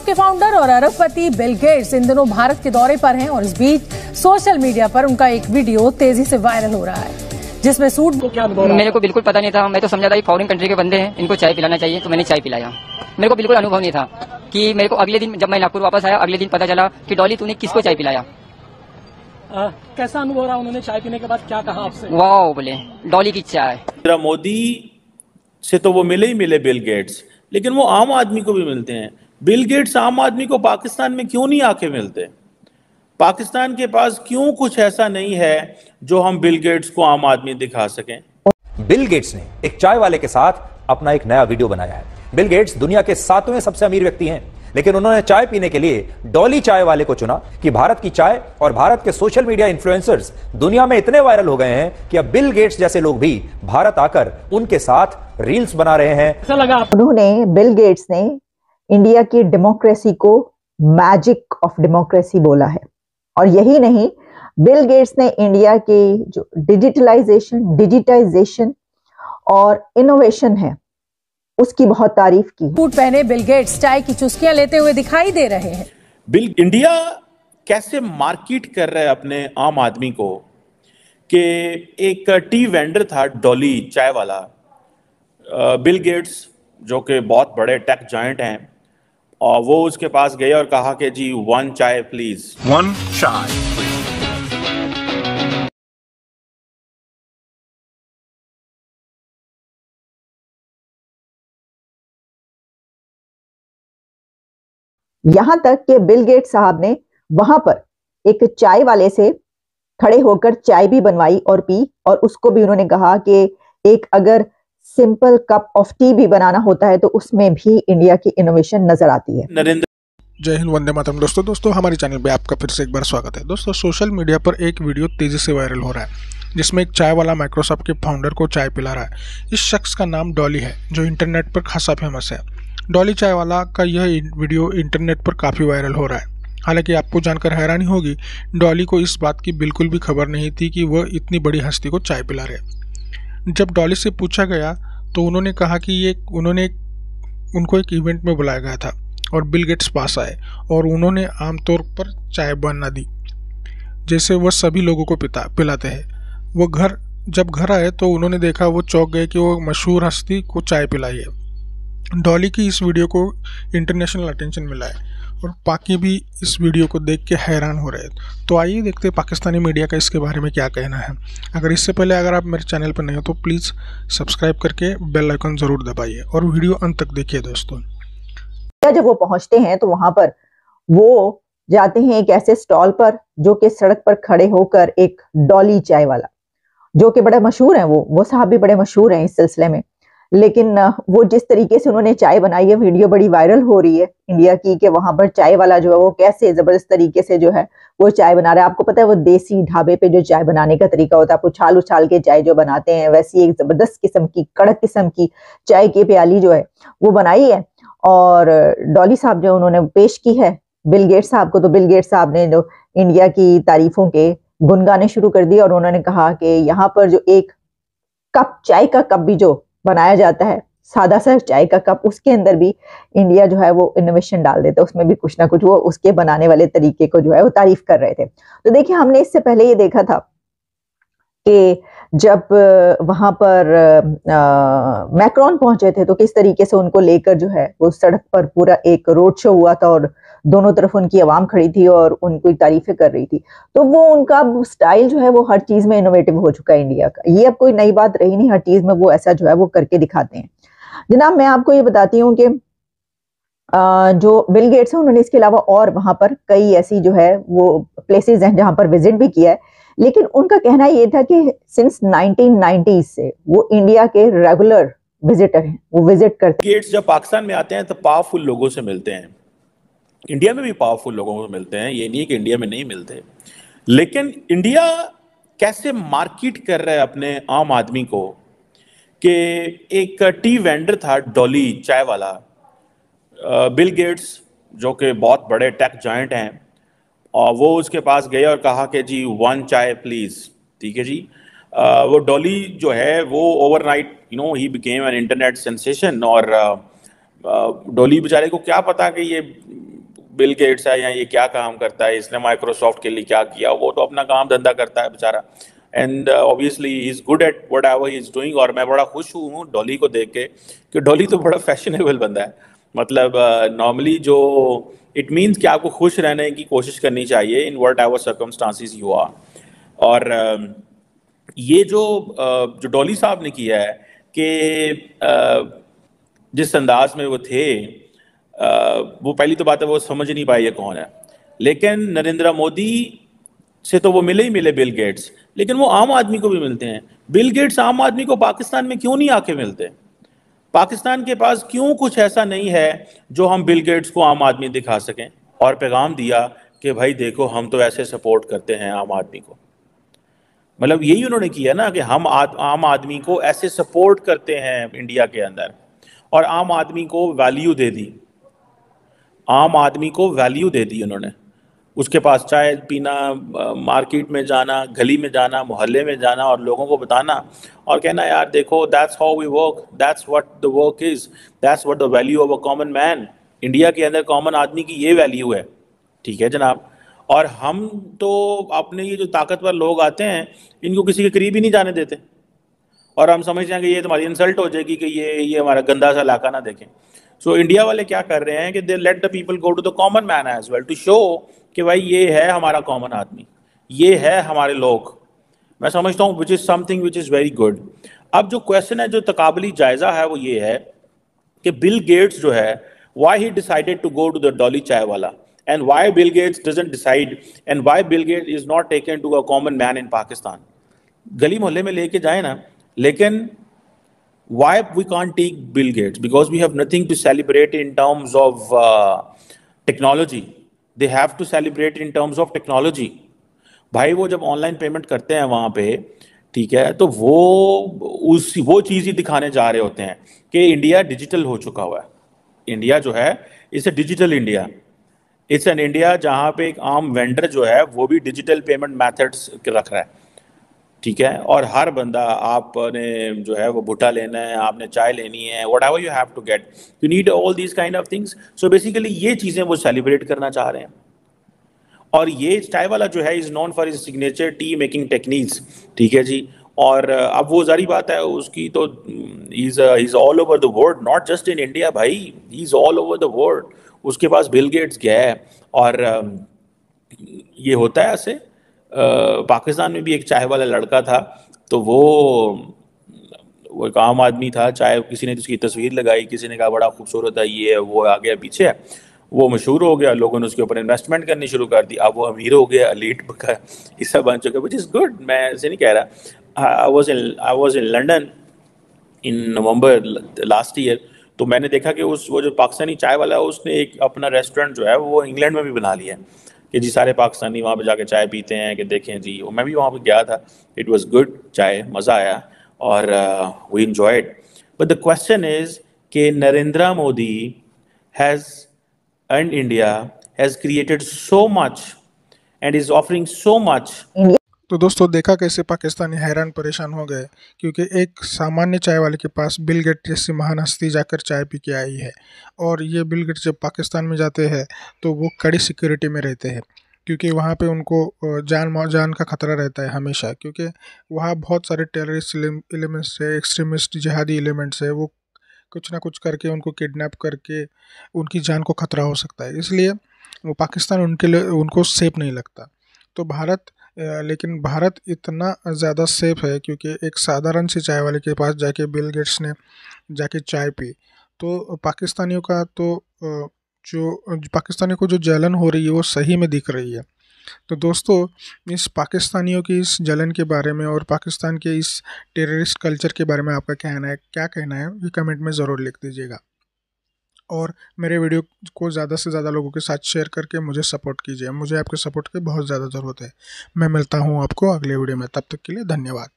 के फाउंडर और अरबपति बिल गेट्स इन दिनों भारत के दौरे पर हैं और इस बीच सोशल मीडिया पर उनका एक वीडियो तेजी से वायरल हो रहा है जिसमें सूट मेरे को बिल्कुल पता नहीं था। मैं तो समझा था कि फॉरेन कंट्री के बंदे हैं, इनको चाय पिलाना चाहिए, तो मैंने चाय पिलाया। मेरे को बिल्कुल अनुभव नहीं था कि मेरे को अगले दिन जब मैं नागपुर वापस आया, अगले दिन पता चला कि डॉली तूने किसको चाय पिलाया। कैसा अनुभव रहा? उन्होंने चाय पीने के बाद क्या कहा आपसे? वाह बोले, डॉली की चाय। मोदी से तो वो मिले बिल गेट्स, लेकिन वो आम आदमी को भी मिलते हैं। बिल गेट्स आम आदमी को पाकिस्तान में क्यों नहीं आके मिलते? पाकिस्तान के पास क्यों कुछ ऐसा नहीं है जो हम बिल गेट्स को आम आदमी दिखा सकें? बिल गेट्स ने एक चाय वाले के साथ अपना एक नया वीडियो बनाया है। बिल गेट्स दुनिया के 7वें सबसे अमीर व्यक्ति हैं, लेकिन उन्होंने चाय पीने के लिए डॉली चाय वाले को चुना कि भारत की चाय और भारत के सोशल मीडिया इन्फ्लुएंसर्स दुनिया में इतने वायरल हो गए हैं कि अब बिल गेट्स जैसे लोग भी भारत आकर उनके साथ रील्स बना रहे हैं। ऐसा लगा उन्होंने, बिल गेट्स ने इंडिया की डेमोक्रेसी को मैजिक ऑफ डेमोक्रेसी बोला है। और यही नहीं, बिल गेट्स ने इंडिया की जो डिजिटाइजेशन और इनोवेशन है उसकी बहुत तारीफ की। सूट पहने बिल गेट्स चाय की चुस्कियां लेते हुए दिखाई दे रहे हैं। इंडिया कैसे मार्केट कर रहा है अपने आम आदमी को कि एक टी वेंडर था डॉली चाय वाला, बिल गेट्स जो कि बहुत बड़े टेक जायंट हैं, और वो उसके पास गए और कहा कि जी 1 चाय प्लीज। 1 चाय प्लीज। यहां तक कि बिल गेट्स साहब ने वहां पर एक चाय वाले से खड़े होकर चाय भी बनवाई और पी, और उसको भी उन्होंने कहा कि एक अगर सिंपल कप ऑफ टी भी बनाना होता है तो उसमें भी इंडिया की इनोवेशन नजर आती है। जय हिंद, वंदे मातरम। दोस्तों हमारे चैनल पे आपका फिर से एक बार स्वागत है। दोस्तों सोशल मीडिया पर एक वीडियो तेजी से वायरल हो रहा है जिसमें एक चाय वाला माइक्रोसॉफ्ट के फाउंडर को चाय पिला रहा है। इस शख्स का नाम डॉली है जो इंटरनेट पर खासा फेमस है। डॉली चाय वाला का यह वीडियो इंटरनेट पर काफ़ी वायरल हो रहा है। हालांकि आपको जानकर हैरानी होगी, डॉली को इस बात की बिल्कुल भी खबर नहीं थी कि वह इतनी बड़ी हस्ती को चाय पिला रहे। जब डॉली से पूछा गया तो उन्होंने कहा कि उनको एक इवेंट में बुलाया गया था और बिल गेट्स पास आए और उन्होंने आमतौर पर चाय बना दी जैसे वह सभी लोगों को पिलाते हैं। वो जब घर आए तो उन्होंने देखा, वो चौंक गए कि वो मशहूर हस्ती को चाय पिलाई है। डॉली की इस वीडियो को इंटरनेशनल अटेंशन मिला है और बाकी भी इस वीडियो को देख के हैरान हो रहे हैं। तो आइए देखते हैं पाकिस्तानी मीडिया का इसके बारे में क्या कहना है। अगर आप मेरे चैनल पर नए हो तो प्लीज़ सब्सक्राइब करके बेल आइकन ज़रूर दबाइए और वीडियो अंत तक देखिए। दोस्तों जब वो पहुंचते हैं तो वहां पर वो जाते हैं एक ऐसे स्टॉल पर जो कि सड़क पर खड़े होकर एक डॉली चाय वाला, जो कि बड़े मशहूर हैं, वो साहब भी बड़े मशहूर हैं इस सिलसिले में। लेकिन वो जिस तरीके से उन्होंने चाय बनाई है, वीडियो बड़ी वायरल हो रही है इंडिया की, कि वहां पर चाय वाला जो है वो कैसे जबरदस्त तरीके से जो है वो चाय बना रहा है। आपको पता है वो देसी ढाबे पे जो चाय बनाने का तरीका होता है, आप उछाल उछाल के चाय जो बनाते हैं, वैसी एक जबरदस्त किस्म की, कड़क किस्म की चाय की प्याली जो है वो बनाई है और डॉली साहब जो उन्होंने पेश की है बिल गेट्स साहब को। तो बिल गेट्स साहब ने जो इंडिया की तारीफों के गुनगाने शुरू कर दिए और उन्होंने कहा कि यहाँ पर जो एक कप चाय का कप भी जो बनाया जाता है, सादा सा चाय का कप, उसके अंदर भी इंडिया जो है वो इनोवेशन डाल देता है, उसमें भी कुछ ना कुछ वो उसके बनाने वाले तरीके को जो है वो तारीफ कर रहे थे। तो देखिए, हमने इससे पहले ये देखा था कि जब वहां पर मैक्रोन पहुंचे थे तो किस तरीके से उनको लेकर जो है वो सड़क पर पूरा एक रोड शो हुआ था और दोनों तरफ उनकी आवाम खड़ी थी और उनको तारीफें कर रही थी। तो वो उनका स्टाइल जो है वो हर चीज में इनोवेटिव हो चुका है इंडिया का। ये अब कोई नई बात रही नहीं, हर चीज में वो ऐसा जो है वो करके दिखाते हैं। जनाब, मैं आपको ये बताती हूँ कि जो बिल गेट्स है उन्होंने इसके अलावा और वहां पर कई ऐसी जो है वो प्लेसेस हैं जहां पर विजिट भी किया है, लेकिन उनका कहना ये था कि सिंस 1990s से वो इंडिया के रेगुलर विजिटर हैं, वो विजिट करते हैं। गेट्स जब पाकिस्तान में आते हैं तो पावरफुल लोगों से मिलते हैं, इंडिया में भी पावरफुल लोगों से मिलते हैं, ये नहीं कि इंडिया में नहीं मिलते। लेकिन इंडिया कैसे मार्केट कर रहा है अपने आम आदमी को कि एक टी वेंडर था डॉली चाय वाला, बिल गेट्स जो कि बहुत बड़े टेक जायंट हैं, और वो उसके पास गए और कहा कि जी 1 चाय प्लीज। ठीक है जी। वो डॉली जो है वो overnight he became an internet sensation. और डॉली बेचारे को क्या पता कि ये बिल गेट्स है या ये क्या काम करता है, इसने माइक्रोसॉफ्ट के लिए क्या किया, वो तो अपना काम धंधा करता है बेचारा, and obviously he is good at what ever he is doing. और मैं बड़ा खुश हूँ डॉली को देख के कि डॉली तो बड़ा फैशनेबल बंदा है। मतलब नॉर्मली जो इट मीन्स कि आपको खुश रहने की कोशिश करनी चाहिए in whatever circumstances you are. और ये जो डॉली साहब ने किया है कि जिस अंदाज में वो थे, वो पहली तो बात है वो समझ नहीं पाए ये कौन है। लेकिन नरेंद्र मोदी से तो वो मिले ही मिले बिल गेट्स, लेकिन वो आम आदमी को भी मिलते हैं। बिल गेट्स आम आदमी को पाकिस्तान में क्यों नहीं आके मिलते? पाकिस्तान के पास क्यों कुछ ऐसा नहीं है जो हम बिल गेट्स को आम आदमी दिखा सकें और पैगाम दिया कि भाई देखो हम तो ऐसे सपोर्ट करते हैं आम आदमी को। मतलब यही उन्होंने किया ना कि हम आम आदमी को ऐसे सपोर्ट करते हैं इंडिया के अंदर, और आम आदमी को वैल्यू दे दी, आम आदमी को वैल्यू दे दी उन्होंने। उसके पास चाय पीना, मार्केट में जाना, गली में जाना, मोहल्ले में जाना और लोगों को बताना और कहना यार देखो that's how we work, that's what the work is, that's what the value of a common man. India के अंदर कॉमन आदमी की ये वैल्यू है, ठीक है जनाब। और हम तो अपने ये जो ताकतवर लोग आते हैं इनको किसी के करीब ही नहीं जाने देते, और हम समझते हैं कि ये तुम्हारी इंसल्ट हो जाएगी कि ये हमारा गंदा सा इलाका ना देखें। सो इंडिया वाले क्या कर रहे हैं कि they let the people go to the common man as well to show कि भाई ये है हमारा कॉमन आदमी, ये है हमारे लोग। मैं समझता हूँ which is something which is very good. अब जो क्वेश्चन है, जो तकाबली जायज़ा है, वो ये है कि बिल गेट्स जो है why he decided to go to the Dolly chai wala, and why Bill Gates doesn't decide, and why Bill Gates is not taken to a common man in Pakistan. गली मोहल्ले में लेके जाए ना, लेकिन why we can't take Bill Gates? Because we have nothing to celebrate in terms of technology. They have to celebrate in terms of technology. भाई वो जब ऑनलाइन पेमेंट करते हैं वहाँ पे, ठीक है, तो वो चीज़ ही दिखाने जा रहे होते हैं कि इंडिया डिजिटल हो चुका हुआ है। इंडिया जो है it's a digital India, it's an India जहाँ पे एक आम वेंडर जो है वो भी डिजिटल पेमेंट मेथड्स रख रहा है, ठीक है। और हर बंदा, आपने जो है वो भुट्टा लेना है, आपने चाय लेनी है, whatever you have to get, you need all these kind of things. So basically ये चीज़ें वो सेलिब्रेट करना चाह रहे हैं। और ये चाय वाला जो है is known for his signature T making techniques, ठीक है जी। और अब वो जारी बात है उसकी तो is all over the world, not just in India भाई, he is all over the world. उसके पास बिल गेट्स गया है। और ये होता है ऐसे, पाकिस्तान में भी एक चाय वाला लड़का था, तो वो एक आम आदमी था, चाय किसी ने उसकी तस्वीर लगाई, किसी ने कहा बड़ा खूबसूरत है, ये है, वो आ गया पीछे है, वो मशहूर हो गया, लोगों ने उसके ऊपर इन्वेस्टमेंट करनी शुरू कर दी, अब वो अमीर हो गया, एलीट का हिस्सा बन चुका है, विच इज़ गुड, मैं ऐसे नहीं कह रहा। I was in London in November last year, तो मैंने देखा कि वो जो पाकिस्तानी चाय वाला है उसने एक अपना रेस्टोरेंट जो है वो इंग्लैंड में भी बना लिया है कि जी सारे पाकिस्तानी वहाँ पे जाके चाय पीते हैं कि देखें जी। मैं भी वहाँ पे गया था, इट वाज गुड, चाय मज़ा आया और we enjoyed. But the question is कि Narendra Modi has and India has created so much and is offering so much. तो दोस्तों देखा कैसे पाकिस्तानी हैरान परेशान हो गए, क्योंकि एक सामान्य चाय वाले के पास बिल गेट्स जैसी महान हस्ती जाकर चाय पी के आई है। और ये बिल गेट्स जब पाकिस्तान में जाते हैं तो वो कड़ी सिक्योरिटी में रहते हैं, क्योंकि वहाँ पे उनको जान का खतरा रहता है हमेशा, क्योंकि वहाँ बहुत सारे टेररिस्ट एलिमेंट्स है, एक्सट्रीमिस्ट जिहादी एलिमेंट्स है, वो कुछ ना कुछ करके उनको किडनैप करके उनकी जान को खतरा हो सकता है। इसलिए वो पाकिस्तान उनके लिए उनको सेफ नहीं लगता। तो लेकिन भारत इतना ज़्यादा सेफ है क्योंकि एक साधारण से चाय वाले के पास जाके बिल गेट्स ने जाके चाय पी। तो पाकिस्तानियों को जो जलन हो रही है वो सही में दिख रही है। तो दोस्तों इस पाकिस्तानियों की इस जलन के बारे में और पाकिस्तान के इस टेररिस्ट कल्चर के बारे में आपका क्या कहना है ये कमेंट में ज़रूर लिख दीजिएगा। और मेरे वीडियो को ज़्यादा से ज़्यादा लोगों के साथ शेयर करके मुझे सपोर्ट कीजिए। मुझे आपके सपोर्ट की बहुत ज़्यादा ज़रूरत है। मैं मिलता हूँ आपको अगले वीडियो में, तब तक के लिए धन्यवाद।